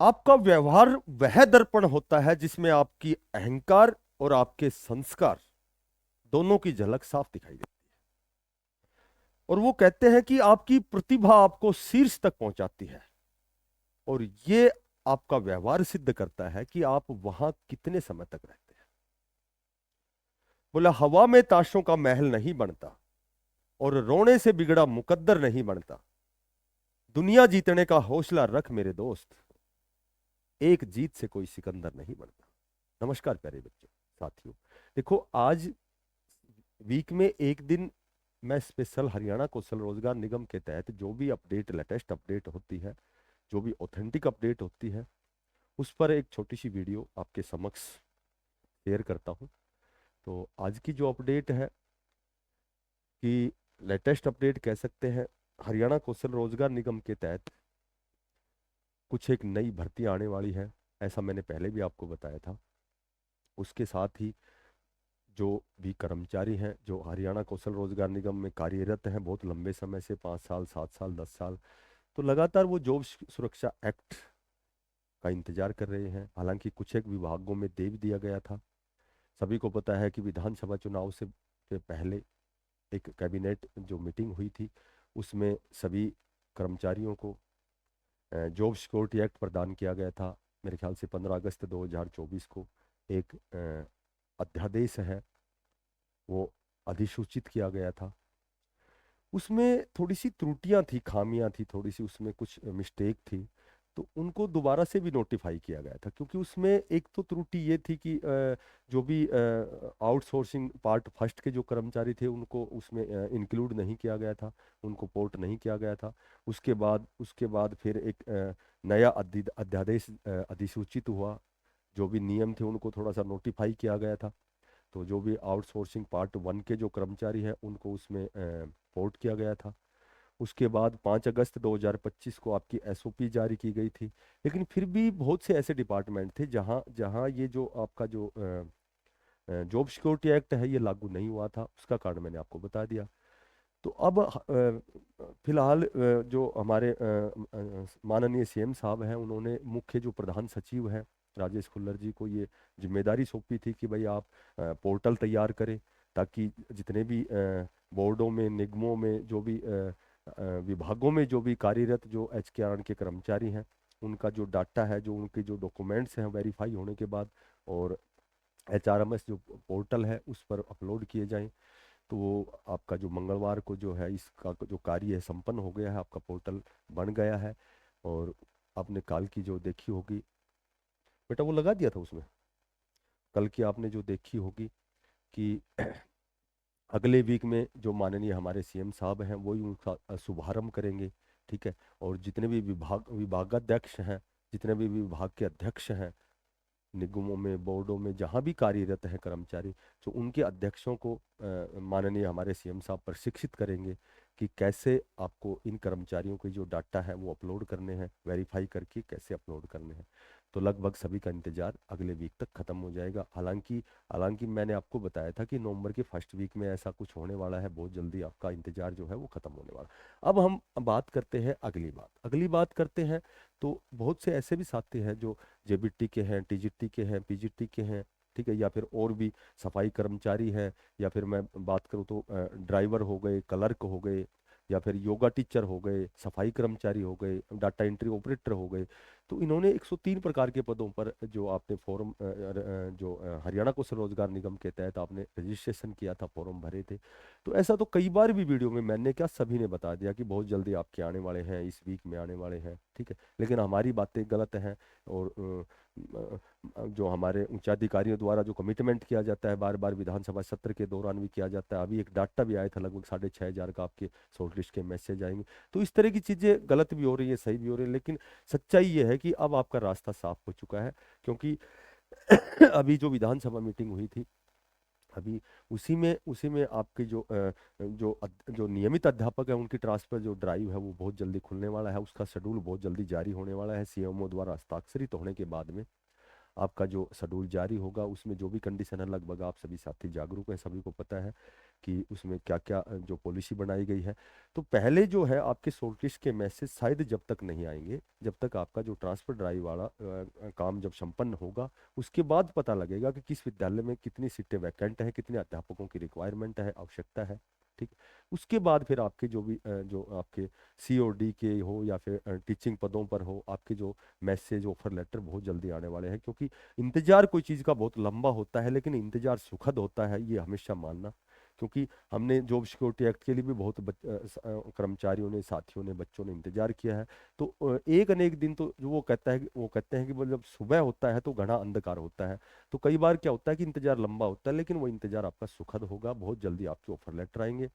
आपका व्यवहार वह दर्पण होता है जिसमें आपकी अहंकार और आपके संस्कार दोनों की झलक साफ दिखाई देती है। और वो कहते हैं कि आपकी प्रतिभा आपको शीर्ष तक पहुंचाती है, और ये आपका व्यवहार सिद्ध करता है कि आप वहां कितने समय तक रहते हैं। बोला, हवा में ताशों का महल नहीं बनता और रोने से बिगड़ा मुकद्दर नहीं बनता। दुनिया जीतने का हौसला रख मेरे दोस्त, एक जीत से कोई सिकंदर नहीं बनता। नमस्कार प्यारे बच्चों, साथियों। देखो, आज वीक में एक दिन मैं स्पेशल हरियाणा कौशल रोजगार निगम के तहत जो भी अपडेट, लेटेस्ट अपडेट होती है, जो भी ऑथेंटिक अपडेट होती है, उस पर एक छोटी सी वीडियो आपके समक्ष शेयर करता हूं। तो आज की जो अपडेट है, कि लेटेस्ट अपडेट कह सकते हैं, हरियाणा कौशल रोजगार निगम के तहत कुछ एक नई भर्ती आने वाली है। ऐसा मैंने पहले भी आपको बताया था। उसके साथ ही जो भी कर्मचारी हैं जो हरियाणा कौशल रोजगार निगम में कार्यरत हैं बहुत लंबे समय से, 5 साल, 7 साल, 10 साल, तो लगातार वो जॉब सुरक्षा एक्ट का इंतजार कर रहे हैं। हालांकि कुछ एक विभागों में दे भी दिया गया था। सभी को पता है कि विधानसभा चुनाव से पहले एक कैबिनेट जो मीटिंग हुई थी, उसमें सभी कर्मचारियों को जॉब सिक्योरिटी एक्ट प्रदान किया गया था। मेरे ख्याल से 15 अगस्त 2024 को एक अध्यादेश है वो अधिसूचित किया गया था। उसमें थोड़ी सी त्रुटियां थी, खामियां थी, थोड़ी सी उसमें कुछ मिस्टेक थी, तो उनको दोबारा से भी नोटिफाई किया गया था। क्योंकि उसमें एक तो त्रुटि ये थी कि जो भी आउटसोर्सिंग पार्ट फर्स्ट के जो कर्मचारी थे उनको उसमें इंक्लूड नहीं किया गया था, उनको पोर्ट नहीं किया गया था। उसके बाद फिर एक नया अध्यादेश अधिसूचित हुआ। जो भी नियम थे उनको थोड़ा सा नोटिफाई किया गया था। तो जो भी आउटसोर्सिंग पार्ट वन के जो कर्मचारी हैं उनको उसमें पोर्ट किया गया था। उसके बाद 5 अगस्त 2025 को आपकी एसओपी जारी की गई थी। लेकिन फिर भी बहुत से ऐसे डिपार्टमेंट थे जहां जहां ये जो आपका जो जॉब सिक्योरिटी एक्ट है ये लागू नहीं हुआ था। उसका कारण मैंने आपको बता दिया। तो अब फिलहाल जो हमारे माननीय सीएम साहब हैं, उन्होंने मुख्य जो प्रधान सचिव हैं राजेश खुल्लर जी को ये जिम्मेदारी सौंपी थी कि भाई आप पोर्टल तैयार करें, ताकि जितने भी बोर्डों में, निगमों में, जो भी विभागों में जो भी कार्यरत जो एचकेआर के कर्मचारी हैं, उनका जो डाटा है, जो उनके जो डॉक्यूमेंट्स हैं वेरीफाई होने के बाद और एचआरएमएस जो पोर्टल है उस पर अपलोड किए जाएं। तो वो आपका जो मंगलवार को जो है इसका जो कार्य है संपन्न हो गया है, आपका पोर्टल बन गया है। और आपने काल की जो देखी होगी, बेटा वो लगा दिया था उसमें, कल की आपने जो देखी होगी कि अगले वीक में जो माननीय हमारे सीएम साहब हैं वही उनका शुभारंभ करेंगे। ठीक है। और जितने भी विभागाध्यक्ष हैं, जितने भी विभाग के अध्यक्ष हैं, निगमों में, बोर्डों में, जहां भी कार्यरत हैं कर्मचारी, तो उनके अध्यक्षों को माननीय हमारे सीएम साहब प्रशिक्षित करेंगे कि कैसे आपको इन कर्मचारियों के जो डाटा है वो अपलोड करने हैं, वेरीफाई करके कैसे अपलोड करने हैं। तो लगभग सभी का इंतजार अगले वीक तक खत्म हो जाएगा। हालांकि हालांकि मैंने आपको बताया था कि नवंबर के फर्स्ट वीक में ऐसा कुछ होने वाला है। बहुत जल्दी आपका इंतजार जो है वो खत्म होने वाला। अब हम बात करते हैं अगली बात करते हैं। तो बहुत से ऐसे भी साथी हैं जो जेबीटी के हैं, टीजीटी के हैं, पीजीटी के हैं, ठीक है, या फिर और भी सफाई कर्मचारी हैं, या फिर मैं बात करूँ तो ड्राइवर हो गए, क्लर्क हो गए, या फिर योगा टीचर हो गए, सफाई कर्मचारी हो गए, डाटा एंट्री ऑपरेटर हो गए। तो इन्होंने 103 प्रकार के पदों पर जो आपने फॉर्म जो हरियाणा कौशल रोजगार निगम के तहत आपने रजिस्ट्रेशन किया था, फॉर्म भरे थे। तो ऐसा तो कई बार भी वीडियो में मैंने क्या सभी ने बता दिया कि बहुत जल्दी आपके आने वाले हैं, इस वीक में आने वाले हैं। ठीक है। लेकिन हमारी बातें गलत हैं। और जो हमारे उच्चाधिकारियों द्वारा जो कमिटमेंट किया जाता है बार बार विधानसभा सत्र के दौरान भी किया जाता है। अभी एक डाटा भी आया था, लगभग 6,500 का आपके शॉर्ट लिस्ट के मैसेज आएंगे। तो इस तरह की चीजें गलत भी हो रही है, सही भी हो रही है। लेकिन सच्चाई ये है कि अब आपका रास्ता साफ हो चुका है। क्योंकि अभी जो विधानसभा मीटिंग हुई थी, अभी उसी में आपके जो नियमित अध्यापक है उनकी ट्रांसफर जो ड्राइव है वो बहुत जल्दी खुलने वाला है। उसका शेड्यूल बहुत जल्दी जारी होने वाला है। सीएमओ द्वारा हस्ताक्षरित होने के बाद में आपका जो शेड्यूल जारी होगा, उसमें जो भी कंडीशन है, लगभग आप सभी साथी जागरूक हैं, सभी को पता है कि उसमें क्या क्या जो पॉलिसी बनाई गई है। तो पहले जो है आपके शॉर्टलिस्ट के मैसेज शायद जब तक नहीं आएंगे, जब तक आपका जो ट्रांसफर ड्राइव वाला काम जब संपन्न होगा, उसके बाद पता लगेगा कि किस विद्यालय में कितनी सीटें वैकेंट हैं, कितने अध्यापकों की रिक्वायरमेंट है, आवश्यकता है। ठीक। उसके बाद फिर आपके जो भी जो आपके COD के हो या फिर टीचिंग पदों पर हो, आपके जो मैसेज ऑफर लेटर बहुत जल्दी आने वाले हैं। क्योंकि इंतजार कोई चीज़ का बहुत लंबा होता है, लेकिन इंतजार सुखद होता है, ये हमेशा मानना। क्योंकि हमने जॉब सिक्योरिटी एक्ट के लिए भी बहुत कर्मचारियों ने, साथियों ने, बच्चों ने इंतजार किया है। तो एक अनेक दिन तो जो वो कहता है, वो कहते हैं कि वो जब सुबह होता है तो घना अंधकार होता है। तो कई बार क्या होता है कि इंतजार लंबा होता है, लेकिन वो इंतजार आपका सुखद होगा, बहुत जल्दी आपके ऑफर लेटर आएंगे।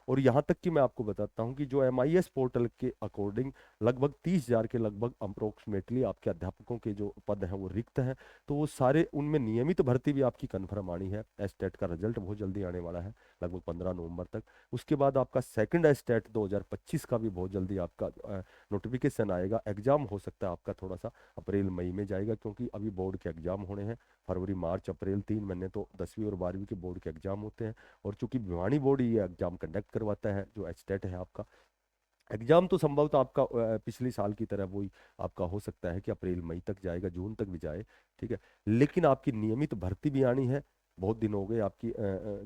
और यहाँ तक कि मैं आपको बताता हूँ कि जो MIS पोर्टल के अकॉर्डिंग लगभग 30,000 के लगभग अप्रोक्सीमेटली आपके अध्यापकों के जो पद हैं वो रिक्त हैं। तो वो सारे, उनमें नियमित भर्ती भी आपकी कन्फर्म आनी है। एस्टेट का रिजल्ट बहुत जल्दी आने वाला है, लगभग 15 नवंबर तक। उसके बाद आपका सेकंड एस्टेट 2025 का भी बहुत जल्दी आपका नोटिफिकेशन आएगा। एग्जाम हो सकता है आपका थोड़ा सा अप्रैल मई में जाएगा, क्योंकि अभी बोर्ड के एग्जाम होने हैं। फरवरी मार्च अप्रैल 3 महीने तो 10वीं और 12वीं के बोर्ड के एग्जाम होते हैं। और चूंकि भिवानी बोर्ड ये एग्जाम कंडक्ट करवाता है, जो एस्टेट है आपका एग्जाम, तो संभवतः आपका पिछले साल की तरह वही आपका हो सकता है कि अप्रैल मई तक जाएगा, जून तक भी जाए। ठीक है। लेकिन आपकी नियमित भर्ती भी आनी है। बहुत दिन हो गए आपकी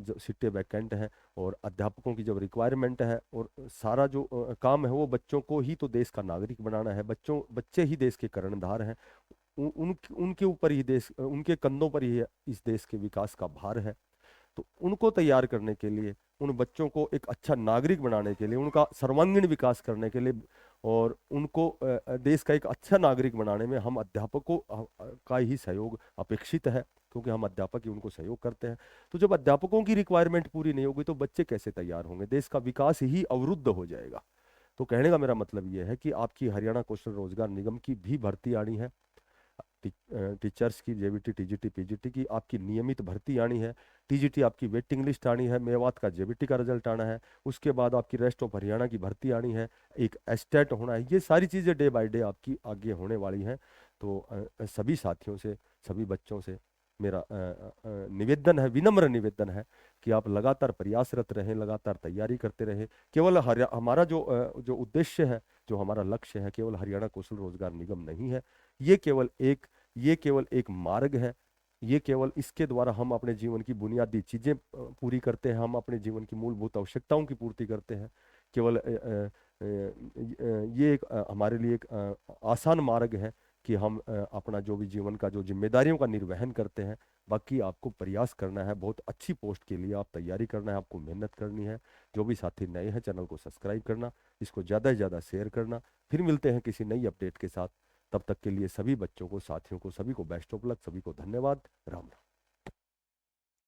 जो सीटें वैकेंट हैं, और अध्यापकों की जब रिक्वायरमेंट है, और सारा जो काम है वो बच्चों को ही तो देश का नागरिक बनाना है। बच्चे ही देश के कर्णधार हैं। उनके ऊपर ही देश, उनके कंधों पर ही इस देश के विकास का भार है। तो उनको तैयार करने के लिए, उन बच्चों को एक अच्छा नागरिक बनाने के लिए, उनका सर्वांगीण विकास करने के लिए, और उनको देश का एक अच्छा नागरिक बनाने में हम अध्यापकों का ही सहयोग अपेक्षित है, क्योंकि हम अध्यापक ही उनको सहयोग करते हैं। तो जब अध्यापकों की रिक्वायरमेंट पूरी नहीं होगी तो बच्चे कैसे तैयार होंगे? देश का विकास ही अवरुद्ध हो जाएगा। तो कहने का मेरा मतलब ये है कि आपकी हरियाणा कौशल रोजगार निगम की भी भर्ती आनी है। टीचर्स की, JBT, TGT, PGT की आपकी नियमित भर्ती आनी है। TGT आपकी वेटिंग लिस्ट आनी है। मेवात का JBT का रिजल्ट आना है। उसके बाद आपकी रेस्ट ऑफ हरियाणा की भर्ती आनी है। एक एस्टेट होना है। ये सारी चीज़ें डे बाय डे आपकी आगे होने वाली हैं। तो सभी साथियों से, सभी बच्चों से मेरा निवेदन है, विनम्र निवेदन है कि आप लगातार प्रयासरत रहें, लगातार तैयारी करते रहें। केवल हमारा जो उद्देश्य है, जो हमारा लक्ष्य है, केवल हरियाणा कौशल रोजगार निगम नहीं है। ये केवल एक ये केवल एक मार्ग है। ये केवल, इसके द्वारा हम अपने जीवन की बुनियादी चीजें पूरी करते हैं, हम अपने जीवन की मूलभूत आवश्यकताओं की पूर्ति करते हैं। केवल ये एक हमारे लिए एक आसान मार्ग है कि हम अपना जो भी जीवन का जो जिम्मेदारियों का निर्वहन करते हैं। बाकी आपको प्रयास करना है, बहुत अच्छी पोस्ट के लिए आप तैयारी करना है, आपको मेहनत करनी है। जो भी साथी नए हैं, चैनल को सब्सक्राइब करना, इसको ज़्यादा से ज़्यादा शेयर करना। फिर मिलते हैं किसी नई अपडेट के साथ। तब तक के लिए सभी बच्चों को, साथियों को, सभी को बेस्ट ऑफ लक, सभी को धन्यवाद। राम राम।